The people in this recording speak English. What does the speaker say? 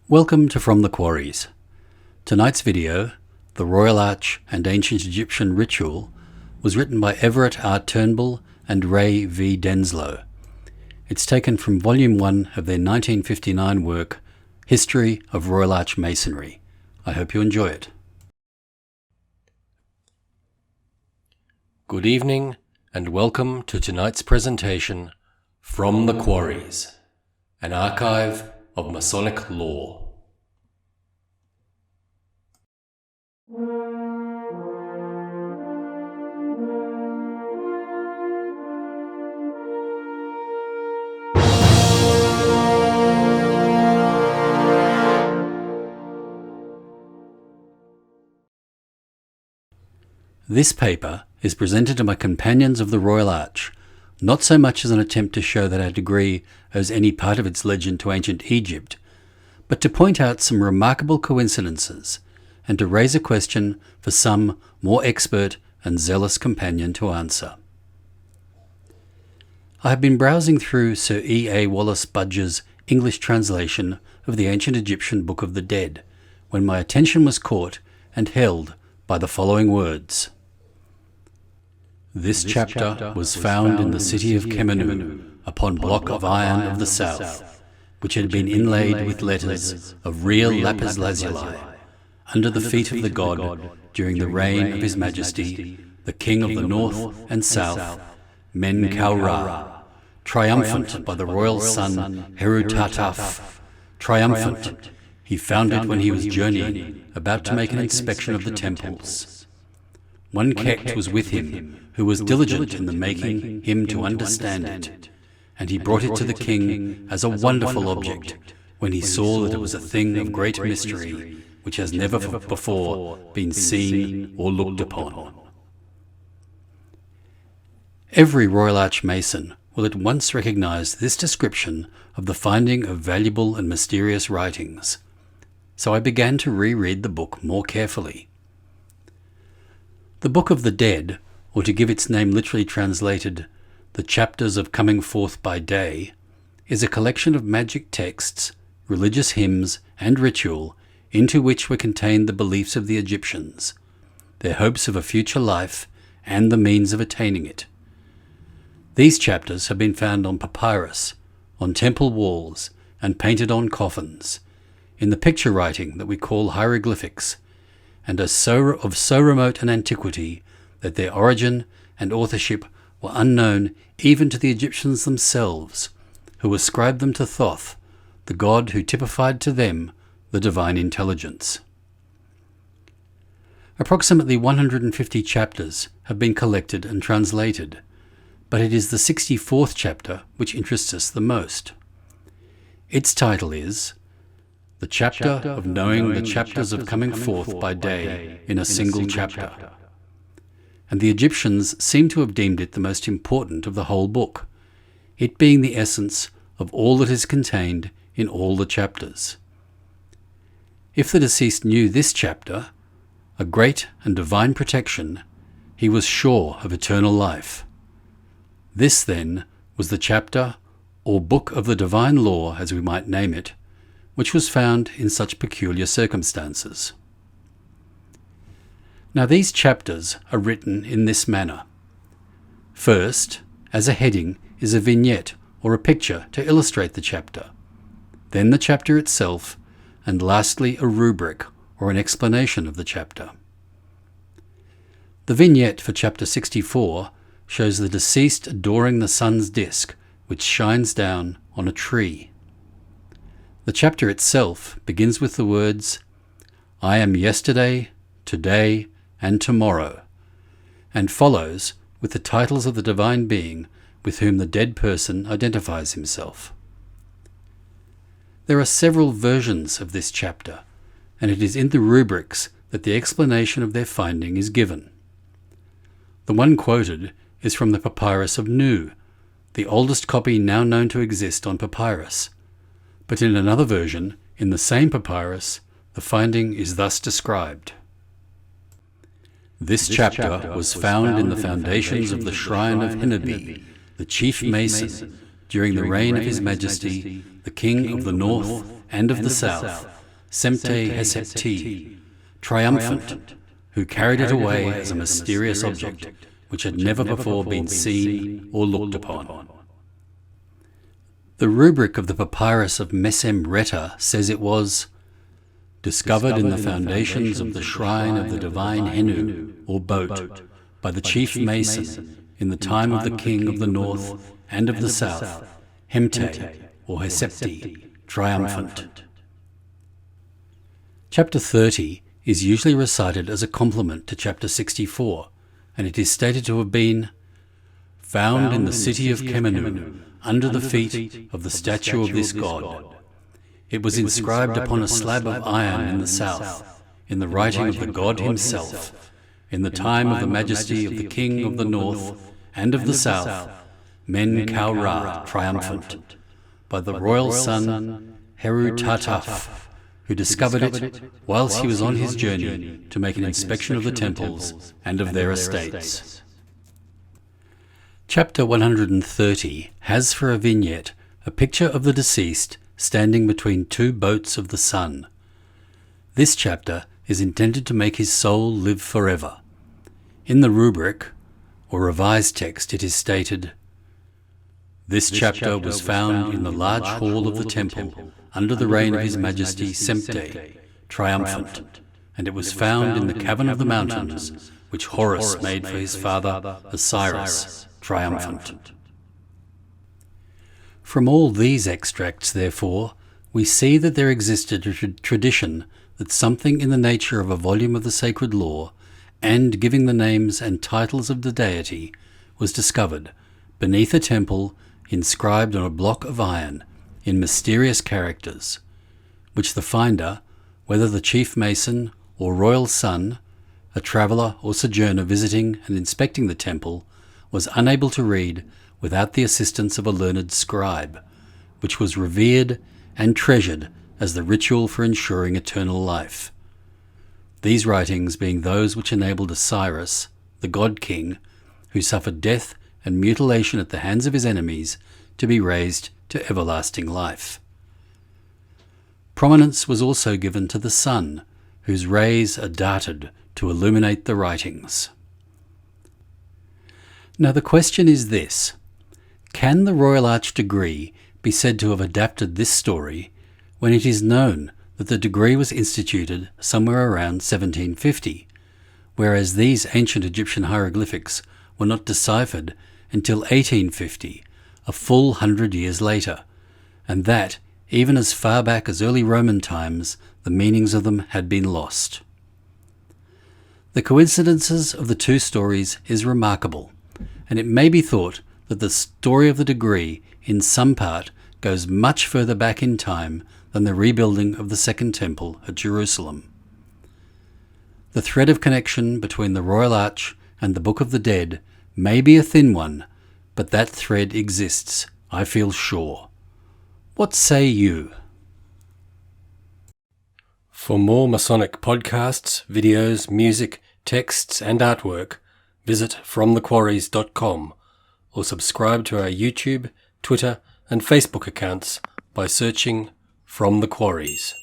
Welcome to From the Quarries. Tonight's video, The Royal Arch and Ancient Egyptian Ritual, was written by Everett R. Turnbull and Ray V. Denslow. It's taken from Volume 1 of their 1959 work, History of Royal Arch Masonry. I hope you enjoy it. Good evening and welcome to tonight's presentation, From the Quarries, an archive of Masonic lore. This paper is presented to my companions of the Royal Arch, not so much as an attempt to show that our degree owes any part of its legend to ancient Egypt, but to point out some remarkable coincidences and to raise a question for some more expert and zealous companion to answer. I have been browsing through Sir E. A. Wallace Budge's English translation of the ancient Egyptian Book of the Dead, when my attention was caught and held by the following words. This chapter was found in the city of Khemennu, upon block of iron of the south, which had been inlaid with letters of real lapis lazuli, under the feet of the god during the reign of His Majesty, the King of the North and South, Men-kau-ra, triumphant by the royal son Heru-ta-taf. Triumphant, he found it when he was journeying, about to make an inspection of the temples. One Kekt was with him, who was diligent in the making him to understand it, and he brought it to the king as a wonderful object, when he saw that it was a thing of great mystery, which has never before been seen or looked upon. Every Royal Arch Mason will at once recognize this description of the finding of valuable and mysterious writings, so I began to reread the book more carefully. The Book of the Dead, or to give its name literally translated, The Chapters of Coming Forth by Day, is a collection of magic texts, religious hymns, and ritual into which were contained the beliefs of the Egyptians, their hopes of a future life, and the means of attaining it. These chapters have been found on papyrus, on temple walls, and painted on coffins, in the picture writing that we call hieroglyphics, and are of so remote an antiquity that their origin and authorship were unknown even to the Egyptians themselves, who ascribed them to Thoth, the god who typified to them the divine intelligence. Approximately 150 chapters have been collected and translated, but it is the 64th chapter which interests us the most. Its title is The Chapter of Knowing the Chapters of Coming Forth by Day in a Single Chapter, and the Egyptians seem to have deemed it the most important of the whole book, it being the essence of all that is contained in all the chapters. If the deceased knew this chapter, a great and divine protection, he was sure of eternal life. This, then, was the chapter, or book of the divine law, as we might name it, which was found in such peculiar circumstances. Now these chapters are written in this manner. First, as a heading, is a vignette or a picture to illustrate the chapter, then the chapter itself, and lastly a rubric or an explanation of the chapter. The vignette for chapter 64 shows the deceased adoring the sun's disk, which shines down on a tree. The chapter itself begins with the words, I am yesterday, today, and tomorrow, and follows with the titles of the divine being with whom the dead person identifies himself. There are several versions of this chapter, and it is in the rubrics that the explanation of their finding is given. The one quoted is from the Papyrus of Nu, the oldest copy now known to exist on papyrus, but in another version, in the same papyrus, the finding is thus described. This chapter was found in the foundations of the shrine of Hinnabi, the chief mason, during the reign of His Majesty, the King of the North and of the South, Semte Hesepti, triumphant, who carried it away as a mysterious object which had never before been seen or looked upon. The rubric of the papyrus of Mesem Reta says it was discovered in the foundations of the shrine of the divine Henu, or boat, by the chief mason in the time of the king of the north and of the south, Hemte, or Hesepti, triumphant. Chapter 30 is usually recited as a complement to chapter 64, and it is stated to have been found in the city of Kemenu, under the feet of the statue of this god. It was inscribed upon a slab of iron in the south, in the writing of the god himself, in the time of the majesty of the king of the north and of the south, Men Kau Ra, triumphant, by the royal son Heru-Tataf, who discovered it whilst he was on his journey to make an inspection of the temples and of their estates. Chapter 130 has for a vignette a picture of the deceased standing between two boats of the sun. This chapter is intended to make his soul live forever. In the rubric, or revised text, it is stated, "This chapter was found in the large hall of the temple under the reign of His Majesty Semte, triumphant, and it was found in the cavern of the mountains which Horus made for his father Osiris, triumphant." From all these extracts, therefore, we see that there existed a tradition that something in the nature of a volume of the sacred law, and giving the names and titles of the deity, was discovered beneath a temple inscribed on a block of iron in mysterious characters, which the finder, whether the chief mason or royal son, a traveller or sojourner visiting and inspecting the temple, was unable to read without the assistance of a learned scribe, which was revered and treasured as the ritual for ensuring eternal life. These writings being those which enabled Osiris, the god-king, who suffered death and mutilation at the hands of his enemies, to be raised to everlasting life. Prominence was also given to the sun, whose rays are darted to illuminate the writings. Now the question is this: can the Royal Arch degree be said to have adapted this story when it is known that the degree was instituted somewhere around 1750, whereas these ancient Egyptian hieroglyphics were not deciphered until 1850, a full 100 years later, and that, even as far back as early Roman times, the meanings of them had been lost. The coincidences of the two stories is remarkable, and it may be thought that the story of the degree, in some part, goes much further back in time than the rebuilding of the Second Temple at Jerusalem. The thread of connection between the Royal Arch and the Book of the Dead may be a thin one, but that thread exists, I feel sure. What say you? For more Masonic podcasts, videos, music, texts and artwork, visit FromTheQuarries.com or subscribe to our YouTube, Twitter and Facebook accounts by searching From the Quarries.